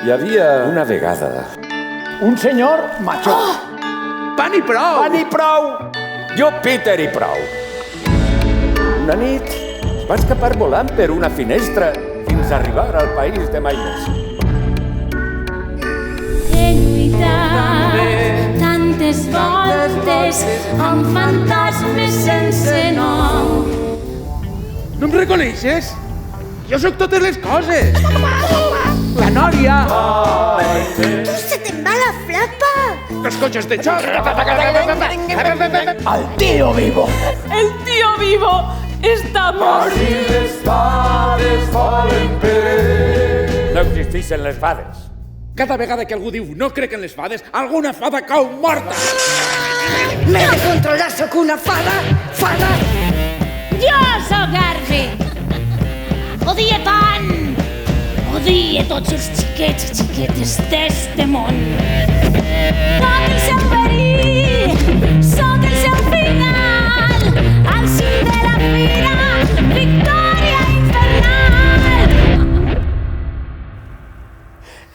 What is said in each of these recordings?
Hi havia una vegada... Un senyor major. Pan i prou! Pan i prou! Jo, Peter i prou. Una nit va escapar volant per una finestra fins a arribar al país de mai més. He lluitat tantes voltes amb fantasmes sense nom. No em reconeixes? Jo sóc totes les coses. La Nòria. Se te'n va la flapa! Els cotxes de xoc. El tío vivo. El tío vivo està mort. No existeixen les fades. Cada vegada que algú diu no crec en les fades, alguna fada cau morta. M'he de controlar, sóc una fada! Fada! Jo sóc Garfi. Odia tant. Odia tots els xiquets i xiquetes d'este món. Sóc el seu verí, sóc el seu final. Al cim de la fira, victòria infernal.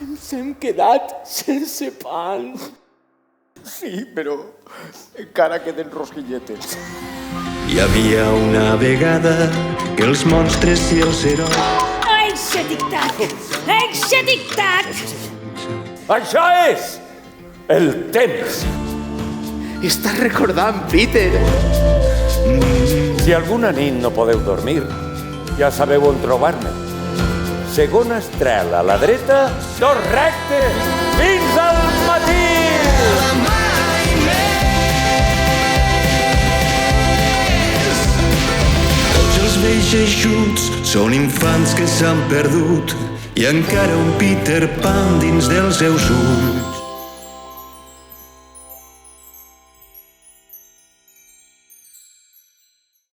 Ens hem quedat sense pan. Sí, però encara queden rosquilletes. Hi havia una vegada que els monstres i els herois... Eixe tic-tac! Eixe tic-tac! Això és el temps. Estàs recordant, Peter. Si alguna nit no podeu dormir, ja sabeu on trobar-me. Segona estrela a la dreta, dos rectes, fins al matí! Tots els vells eixuts són infants que s'han perdut i encara un Peter Pan dins dels seus ulls.